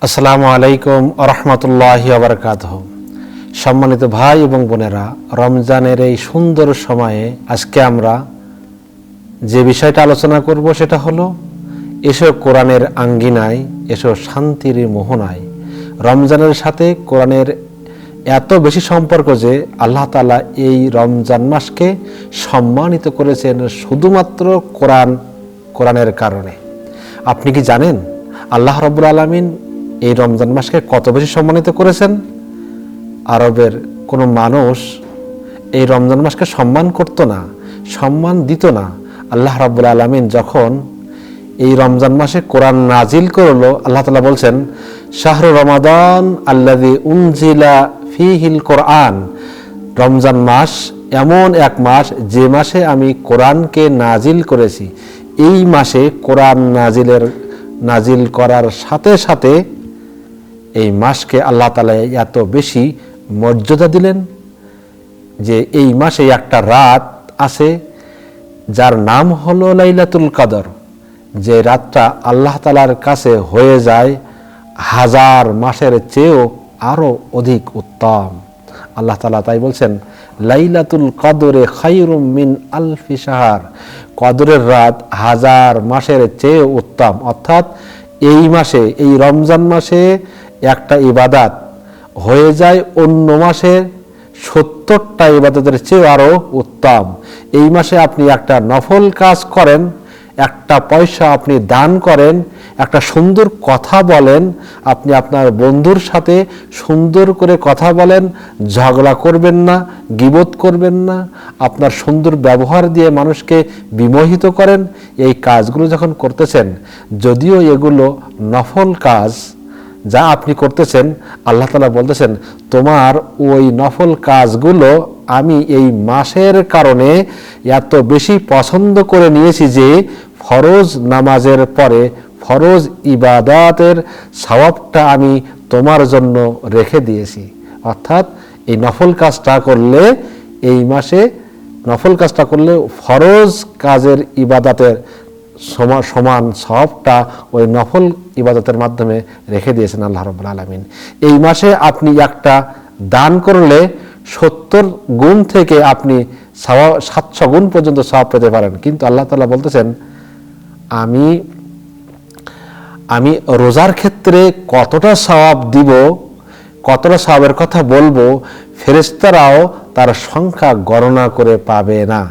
আসসালামু আলাইকুম রহমতুল্লাহি ওয়া বারাকাতুহু। সম্মানিত ভাই এবং বোনেরা, রমজানের এই সুন্দর সময়ে আজকে আমরা যে বিষয়টা আলোচনা করব সেটা হলো এসো কোরআনের আঙ্গিনায়, এসো শান্তির মোহনায়। রমজানের সাথে কোরআনের এত বেশি সম্পর্ক যে আল্লাহ তাআলা এই রমজান মাসকে সম্মানিত করেছেন শুধুমাত্র কোরআনের কারণে। আপনি কি জানেন আল্লাহ রাব্বুল আলামিন এই রমজান মাসকে কত বেশি সম্মানিত করেছেন? আরবের কোনো মানুষ এই রমজান মাসকে সম্মান করত না, সম্মান দিত না। আল্লাহ রাব্বুল আলামিন যখন এই রমজান মাসে কোরআন নাজিল করলো, আল্লাহ তাআলা বলছেন শাহরু রমাদান আল্লাযী উনজিলা ফীহিল কোরআন। রমজান মাস এমন এক মাস যে মাসে আমি কোরআনকে নাজিল করেছি। এই মাসে কোরআন নাজিল করার সাথে সাথে এই মাসকে আল্লাহ তাআলা এত বেশি মর্যাদা দিলেন যে এই মাসে একটা রাত আছে যার নাম হলো লাইলাতুল কদর, যে রাতটা আল্লাহ তাআলার কাছে হয়ে যায় হাজার মাসের চেয়েও আরো অধিক উত্তম। আল্লাহ তাআলা তাই বলছেন লাইলাতুল কদরে খায়রুম মিন আলফি শাহর। কদরের রাত হাজার মাসের চেয়ে উত্তম। অর্থাৎ এই মাসে, এই রমজান মাসে একটা ইবাদত হয়ে যায় অন্য মাসের 70টা ইবাদতের চেয়ে আরো উত্তম। এই মাসে আপনি একটা নফল কাজ করেন, একটা পয়সা আপনি দান করেন, একটা সুন্দর কথা বলেন, আপনি আপনার বন্ধুর সাথে সুন্দর করে কথা বলেন, ঝগড়া করবেন না, গীবত করবেন না, আপনার সুন্দর ব্যবহার দিয়ে মানুষকে বিমোহিত করেন। এই কাজগুলো যখন করতেছেন, যদিও এগুলো নফল কাজ যা আপনি করতেছেন, আল্লাহ তাআলা বলতেছেন তোমার ওই নফল কাজগুলো আমি এই মাসের কারণে এত বেশি পছন্দ করে নিয়েছি যে ফরজ নামাজের পরে ফরজ ইবাদতের সওয়াবটা আমি তোমার জন্য রেখে দিয়েছি। অর্থাৎ এই নফল কাজটা করলে, এই মাসে নফল কাজটা করলে ফরজ কাজের ইবাদতের সমান সওয়াবটা ওই নফল ইবাদতের মাধ্যমে রেখে দিয়েছেন আল্লাহ রাব্বুল আলামিন। এই মাসে আপনি একটা দান করলে 70 গুণ থেকে আপনি 700 গুণ পর্যন্ত সওয়াব পেতে পারেন। কিন্তু আল্লাহ তাআলা বলতেছেন আমি রোজার ক্ষেত্রে কতটা সওয়াব দিব, কতটা সওয়াবের কথা বলবো, ফেরেশতারাও তার সংখ্যা গণনা করে পাবে না।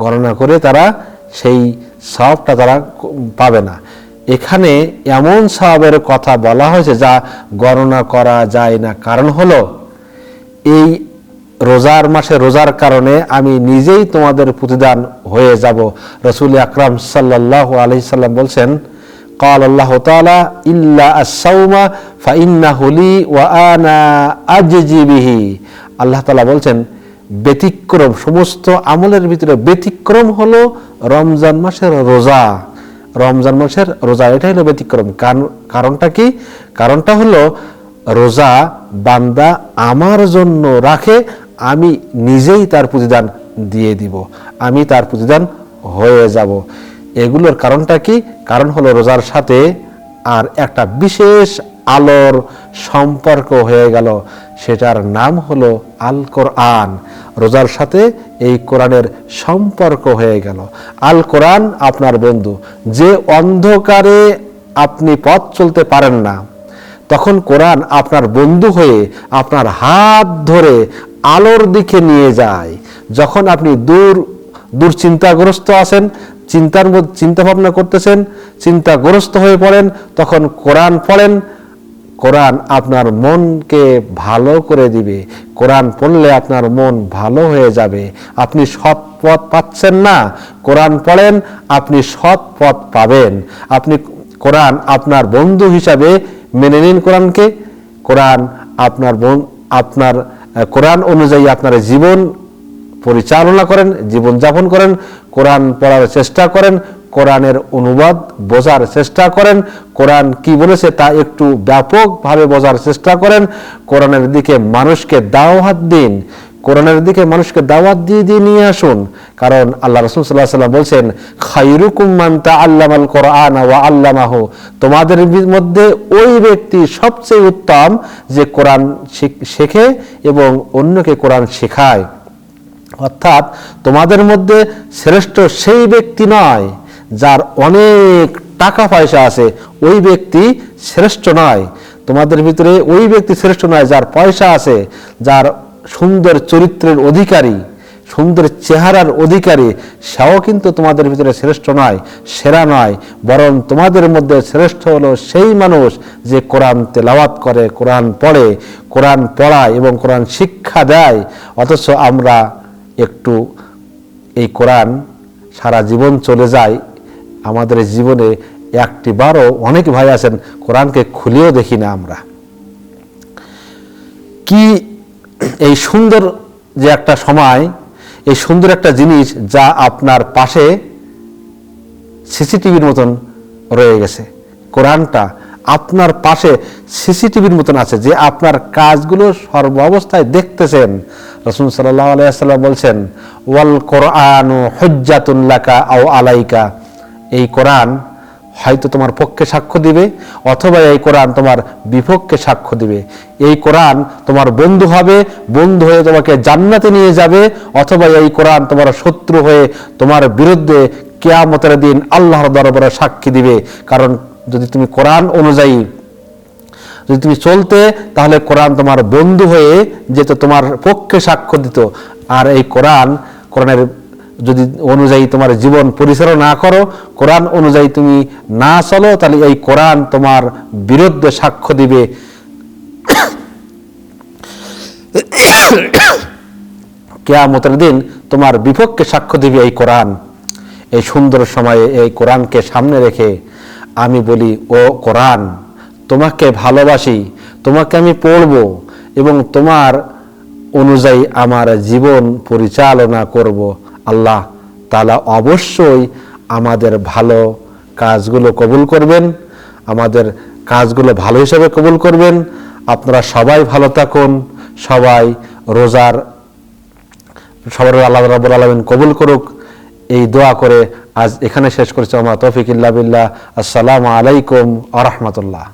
গণনা করে তারা সেই সওয়াবটা তারা পাবে না। এখানে এমন সওয়াবের কথা বলা হয়েছে যা গণনা করা যায় না। কারণ হলো এই রোজার মাসে রোজার কারণে আমি নিজেই তোমাদের প্রতিদান হয়ে যাব। রাসূল আকরাম সাল্লাল্লাহু আলাইহি সাল্লাম বলছেন قال الله تعالى إلا الصوم فإنه لي وأنا أجزي به। আল্লাহ তাআলা বলছেন ব্যতিক্রম, সমস্ত আমলের ভিতরে ব্যতিক্রম হলো রমজান মাসের রোজা। রমজান মাসের রোজা এটাই হলো ব্যতিক্রম। কারণটা কি? কারণটা হলো রোজা বান্দা আমার জন্য রাখে, আমি নিজেই তার প্রতিদান দিয়ে দিব, আমি তার প্রতিদান হয়ে যাব। এগুলোর কারণটা কি? কারণ হলো রোজার সাথে আর একটা বিশেষ আলোর সম্পর্ক হয়ে গেল, সেটার নাম হলো আল কোরআন। রোজার সাথে এই কোরআনের সম্পর্ক হয়ে গেল। আল কোরআন আপনার বন্ধু। যে অন্ধকারে আপনি পথ চলতে পারেন না, তখন কোরআন আপনার বন্ধু হয়ে আপনার হাত ধরে আলোর দিকে নিয়ে যায়। যখন আপনি দুশ্চিন্তাগ্রস্ত আছেন, চিন্তা ভাবনা করতেছেন, চিন্তাগ্রস্ত হয়ে পড়েন, তখন কোরআন পড়েন। কোরআন আপনার মনকে ভালো করে দিবে। কোরআন পড়লে আপনার মন ভালো হয়ে যাবে। আপনি সৎ পথ পাচ্ছেন না, কোরআন পড়েন, আপনি সৎ পথ পাবেন। আপনি কোরআন আপনার বন্ধু হিসাবে মেনে নিন কোরআনকে। কোরআন আপনার কোরআন অনুযায়ী আপনার জীবন পরিচালনা করেন, জীবন যাপন করেন। কোরআন পড়ার চেষ্টা করেন, কোরআনের অনুবাদ বোঝার চেষ্টা করেন, কোরআন কি বলেছে তা একটু ব্যাপকভাবে বোঝার চেষ্টা করেন, কোরআনের দিকে মানুষকে দাওয়াত দিন। কোরআনের দিকে মানুষকে দাওয়াত দিয়ে দিয়ে নিয়ে আসুন। কারণ আল্লাহ রাসূল সাল্লাল্লাহু আলাইহি ওয়াসাল্লাম বলছেন, খায়রুকুম মান তাআল্লামাল কোরআন ওয়া আল্লামাহু, তোমাদের মধ্যে ওই ব্যক্তি সবচেয়ে উত্তম যে কোরআন শেখে এবং অন্যকে কোরআন শেখায়। অর্থাৎ তোমাদের মধ্যে শ্রেষ্ঠ সেই ব্যক্তি নয় যার অনেক টাকা পয়সা আছে, ওই ব্যক্তি শ্রেষ্ঠ নয়। তোমাদের ভিতরে ওই ব্যক্তি শ্রেষ্ঠ নয় যার পয়সা আছে, যার সুন্দর চরিত্রের অধিকারী, সুন্দর চেহারার অধিকারী, সেও কিন্তু তোমাদের ভিতরে শ্রেষ্ঠ নয়, সেরা নয়। বরং তোমাদের মধ্যে শ্রেষ্ঠ হলো সেই মানুষ যে কোরআন তেলাওয়াত করে, কোরআন পড়ে, কোরআন পড়ায় এবং কোরআন শিক্ষা দেয়। অথচ আমরা একটু এই কোরআন সারা জীবন চলে যায়, আমাদের জীবনে একটি বারও, অনেক ভাই আছেন কোরআনকে খুলেও দেখি না আমরা। কি এই সুন্দর যে একটা সময়, এই সুন্দর একটা জিনিস যা আপনার পাশে সিসিটিভির মতন রয়ে গেছে। কোরআনটা আপনার পাশে সিসিটিভির মতন আছে, যে আপনার কাজগুলো সর্ব অবস্থায় দেখতেছেন। রাসূল সাল্লাল্লাহু আলাইহি ওয়াসাল্লাম বলছেন, ওয়াল কোরআনু হুজ্জাতুন লাকা আও আলাইকা, এই কোরআন হয়তো তোমার পক্ষে সাক্ষ্য দিবে অথবা এই কোরআন তোমার বিপক্ষে সাক্ষ্য দিবে। এই কোরআন তোমার বন্ধু হবে, বন্ধু হয়ে তোমাকে জান্নাতে নিয়ে যাবে, অথবা এই কোরআন তোমার শত্রু হয়ে তোমার বিরুদ্ধে কিয়ামতের দিন আল্লাহর দরবারে সাক্ষী দিবে। কারণ যদি তুমি কোরআন অনুযায়ী যদি তুমি চলতে, তাহলে কোরআন তোমার বন্ধু হয়ে যেত, তোমার পক্ষে সাক্ষ্য দিত। আর এই কোরআনের যদি অনুযায়ী তোমার জীবন পরিচালনা না করো, কোরআন অনুযায়ী তুমি না চলো, তাহলে এই কোরআন তোমার বিরুদ্ধে সাক্ষ্য দিবে। কিয়ামতের দিন তোমার বিপক্ষে সাক্ষ্য দিবে এই কোরআন। এই সুন্দর সময়ে এই কোরআনকে সামনে রেখে আমি বলি, ও কোরআন, তোমাকে ভালোবাসি, তোমাকে আমি পড়ব এবং তোমার অনুযায়ী আমার জীবন পরিচালনা করব। আল্লাহ তাআলা অবশ্যই আমাদের ভালো কাজগুলো কবুল করবেন, আমাদের কাজগুলো ভালো হিসেবে কবুল করবেন। আপনারা সবাই ভালো থাকুন, সবাই আল্লাহ রাব্বুল আলামিন কবুল করুক, এই দোয়া করে আজ এখানে শেষ করছি। আমার তৌফিক ইল্লা বিল্লাহ। আসসালামু আলাইকুম ওয়া রাহমাতুল্লাহ।